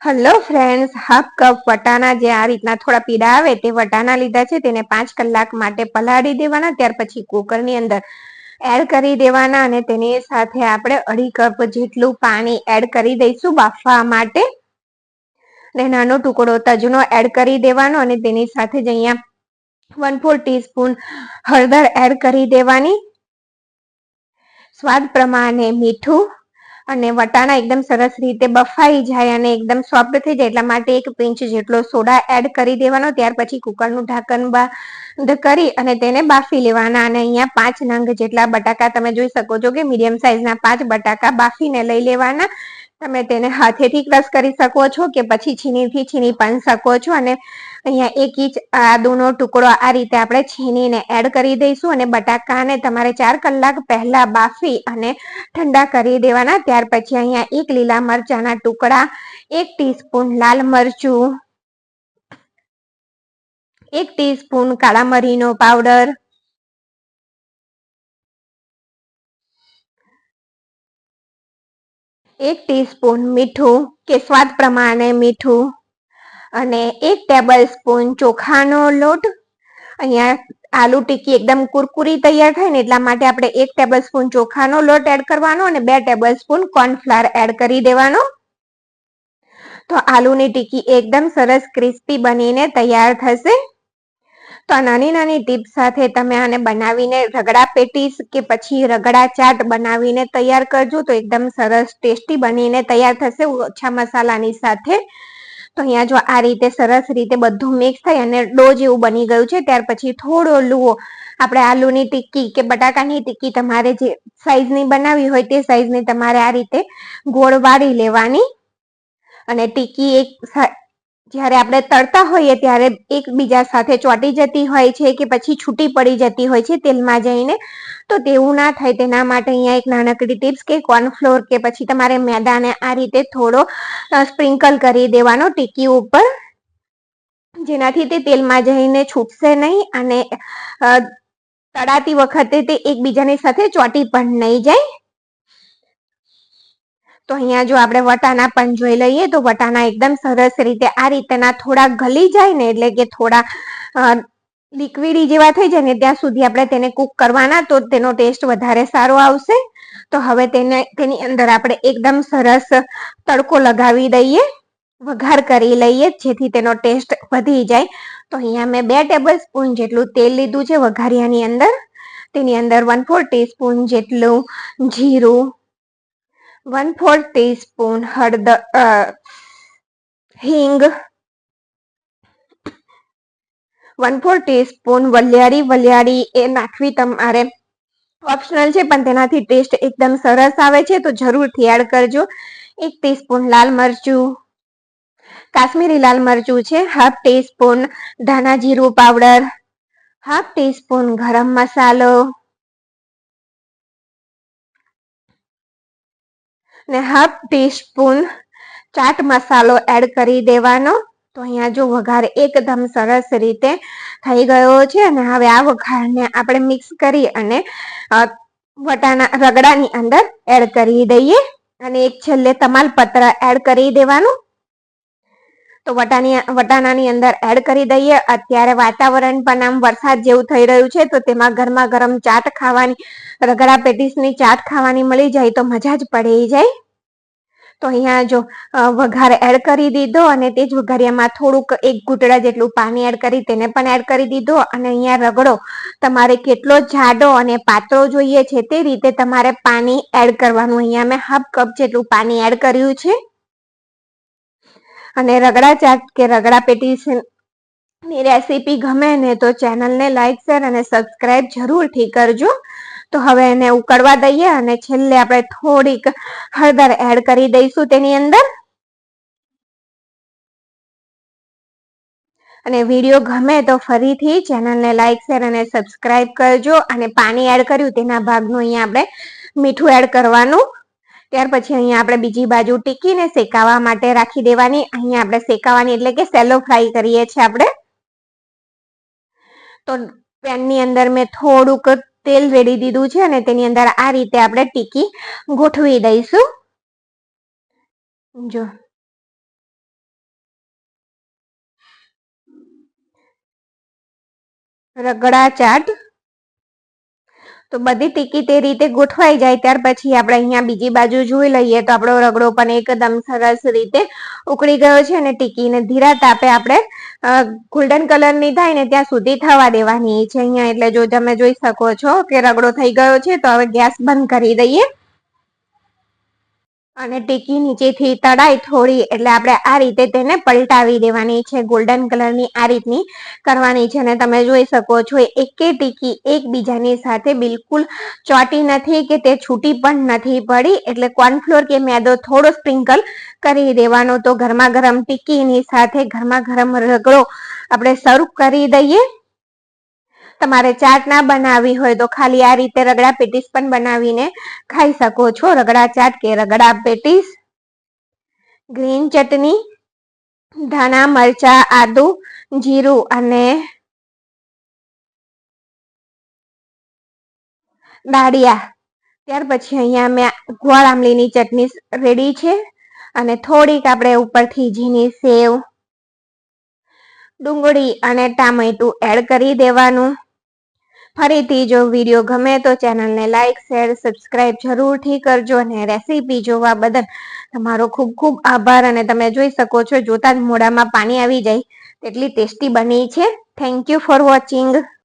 Hello friends, half cup વટાણા જે આ રીતના થોડા પીળા આવે તે વટાણા લીધા છે. તેને 5 કલાક માટે પલાળી દેવાના. ત્યાર પછી કુકરની અંદર એડ કરી દેવાના અને તેની સાથે આપણે 2.5 કપ જેટલું પાણી એડ કરી દઈશું બાફવા માટે. અને નાનો ટુકડો તજનો એડ કરી દેવાનો અને તેની સાથે જ અહીંયા 1/4 ટીસ્પૂન હળદર એડ કરી દેવાની. સ્વાદ પ્રમાણે મીઠું અને વટાણા એકદમ સરસ રીતે બફાઈ જાય અને એકદમ સોફ્ટ થઈ જાય એટલા માટે 1 પિંચ જેટલો સોડા એડ કરી દેવાનો. ત્યાર પછી કુકરનું ઢાંકણ બંધ કરી અને તેને બાફી લેવાના. અને અહીંયા 5 નંગ જેટલા બટાકા તમે જોઈ શકો છો કે મીડિયમ સાઈઝના 5 બટાકા બાફીને લઈ લેવાના. તમે તેને હાથેથી ક્રશ કરી શકો છો કે પછી છીણીથી છીણી પણ શકો છો. અને અહીંયા 1 ઇંચ આદુનો ટુકડો આ રીતે આપણે છીણીને એડ કરી દઈશું. અને બટાકાને તમારે 4 કલાક પહેલા બાફી અને ઠંડા કરી દેવાના. ત્યાર પછી અહીંયા 1 લીલા મરચાના ટુકડા, 1 ટીસ્પૂન લાલ મરચું, 1 ટીસ્પૂન કાળા મરીનો પાવડર, 1 ટીસ્પૂન મીઠું કે સ્વાદ પ્રમાણે મીઠું અને 1 ટેબલ સ્પૂન ચોખાનો લોટ. અહીંયા આલુ ટિક્કી એકદમ કુરકુરી તૈયાર થાય ને એટલા માટે આપણે 1 ટેબલ સ્પૂન ચોખાનો લોટ એડ કરવાનો અને 2 ટેબલ સ્પૂન કોર્નફ્લાવર એડ કરી દેવાનો. તો આલુની ટિક્કી એકદમ સરસ ક્રિસ્પી બનીને તૈયાર થશે. તો આ નાની નાની ટીપ્સ સાથે તમે આને બનાવીને રગડા પેટીસ કે પછી રગડા ચાટ બનાવીને તૈયાર કરજો તો એકદમ સરસ ટેસ્ટી બનીને તૈયાર થશે ઓછા મસાલાની સાથે. તો અહીંયા જો આ રીતે સરસ રીતે બધું મિક્સ થાય અને ડો જેવું બની ગયું છે ત્યાર પછી થોડો લુઓ આપણે આલુની ટિક્કી કે બટાકાની ટિક્કી તમારે જે સાઈઝની બનાવી હોય તે સાઈઝની તમારે આ રીતે ગોળ વાળી લેવાની. અને ટિક્કી જ્યારે આપણે તળતા હોઈએ ત્યારે એકબીજા સાથે ચોંટી જતી હોય છે કે પછી છૂટી પડી જતી હોય છે તેલમાં જઈને. તો તેવું ના થાય તેના માટે અહીંયા એક નાનકડી ટિપ્સ કે કોર્નફ્લોર કે પછી તમારે મેદાને આ રીતે થોડો સ્પ્રિંકલ કરી દેવાનો ટિક્કી ઉપર, જેનાથી તે તેલમાં જઈને છૂટશે નહીં અને તળાતી વખતે તે એકબીજાની સાથે ચોંટી પણ નહીં જાય. તો અહીંયા જો આપણે વટાણા પણ જોઈ લઈએ તો વટાણા એકદમ સરસ રીતે આ રીતના થોડા ગલી જાય ને એટલે કે થોડા લિક્વિડી જેવા થઈ જાય ને ત્યાં સુધી આપણે તેને કૂક કરવાના તો તેનો ટેસ્ટ વધારે સારો આવશે. તો હવે તેની અંદર આપણે એકદમ સરસ તડકો લગાવી દઈએ, વઘાર કરી લઈએ જેથી તેનો ટેસ્ટ વધી જાય. તો અહીંયા મેં 2 ટેબલ સ્પૂન જેટલું તેલ લીધું છે વઘારિયાની અંદર. તેની અંદર 1/4 ટીસ્પૂન જેટલું જીરું, 1/4 ટીસ્પૂન હિંગ, 1/4 ટીસ્પૂન વલિયારી એ નાખવી તમારે ઓપ્શનલ છે પણ તેનાથી ટેસ્ટ એકદમ સરસ આવે છે તો જરૂરથી એડ કરજો. 1 ટીસ્પૂન લાલ મરચું, કાશ્મીરી લાલ મરચું છે, 1/2 ટીસ્પૂન ધાણા જીરું પાવડર, 1/2 ટીસ્પૂન ગરમ મસાલો ને 1/2 ટીસ્પૂન ચાટ મસાલો એડ કરી દેવાનો. તો અહીંયા જો વઘાર એકદમ સરસ રીતે થઈ ગયો છે અને હવે આ વઘારને આપણે મિક્સ કરી અને રગડાની અંદર એડ કરી દઈએ અને એક છેલ્લે તમાલપત્ર એડ કરી દેવાનું. તો વટાણાની અંદર એડ કરી દઈએ. અત્યારે વાતાવરણ પણ આમ વરસાદ જેવું થઈ રહ્યું છે તો તેમાં ગરમા ગરમ ચાટ ખાવાની, રગડા પેટીસની ચાટ ખાવાની મળી જાય તો મજા જ પડી જાય. તો અહીંયા જો વઘાર એડ કરી દીધો અને તે જ વઘારિયામાં થોડુંક 1 ઘૂંટડા જેટલું પાણી એડ કરી તેને પણ એડ કરી દીધો. અને અહીંયા રગડો તમારે કેટલો જાડો અને પાતળો જોઈએ છે તે રીતે તમારે પાણી એડ કરવાનું. અહીંયા મેં 1/2 કપ જેટલું પાણી એડ કર્યું છે. અને રગડા ચાટ કે રગડા પેટીસની રેસીપી ગમે ને તો ચેનલને લાઈક, શેર અને સબસ્ક્રાઈબ જરૂરથી કરજો. તો હવે એને ઉકળવા દઈએ અને છેલ્લે આપણે થોડીક હળદર એડ કરી દઈશું તેની અંદર. અને વિડીયો ગમે તો ફરીથી ચેનલને લાઈક, શેર અને સબસ્ક્રાઈબ કરજો. અને પાણી એડ કર્યું તેના ભાગનું અહીંયા આપણે મીઠું એડ કરવાનું. ત્યાર પછી અહીંયા આપણે બીજી બાજુ ટીકીને શેકાવા માટે રાખી દેવાની. અહીંયા આપણે શેકાવાની એટલે કે સેલો ફ્રાય કરીએ છીએ આપણે. તો પેનની અંદર મેં થોડુંક તેલ રેડી દીધું છે અને તેની અંદર આ રીતે આપણે ટીકી ગોઠવી દઈશું. જો રગડા ચાટ. તો બધી ટીકી તે રીતે ગોઠવાઈ જાય ત્યાર પછી આપણે અહીંયા બીજી બાજુ જોઈ લઈએ તો આપણો રગડો પણ એકદમ સરસ રીતે ઉકળી ગયો છે અને ટીકીને ધીરા તાપે આપણે ગોલ્ડન કલરની થાય ને ત્યાં સુધી થવા દેવાની છે અહીંયા. એટલે જો તમે જોઈ શકો છો કે રગડો થઈ ગયો છે તો હવે ગેસ બંધ કરી દઈએ અને ટીકી નીચેથી તળાય થોડી એટલે આપણે આ રીતે તેને પલટાવી દેવાની છે. ગોલ્ડન કલરની આ રીતની કરવાની છે અને તમે જોઈ શકો છો એકે ટીકી એકબીજાની સાથે બિલકુલ ચોટી નથી કે તે છૂટી પણ નથી પડી. એટલે કોર્નફ્લોર કે મેદો થોડો સ્પ્રિંકલ કરી દેવાનો. તો ગરમા ગરમ ટીકીની સાથે ગરમા ગરમ રગડો આપણે સર્વ કરી દઈએ. તમારે ચાટ ના બનાવવી હોય તો ખાલી આ રીતે રગડા પેટીસ પણ બનાવીને ખાઈ શકો છો. રગડા ચાટ કે રગડા પેટીસ, ગ્રીન ચટણી, ધાણા, મરચા, આદુ, જીરું અને દાળિયા. ત્યાર પછી અહીંયા મેં ગોળ આમલીની ચટણી રેડી છે અને થોડીક આપણે ઉપરથી ઝીણી સેવ, ડુંગળી અને ટામેટું એડ કરી દેવાનું. ફરીથી જો વિડીયો ગમે તો ચેનલને લાઈક, શેર, સબસ્ક્રાઇબ જરૂરથી કરજો અને રેસીપી જોવા બદલ તમારો ખૂબ ખૂબ આભાર. અને તમે જોઈ શકો છો જોતા જ મોઢામાં પાણી આવી જાય તેટલી ટેસ્ટી બની છે. Thank you for watching.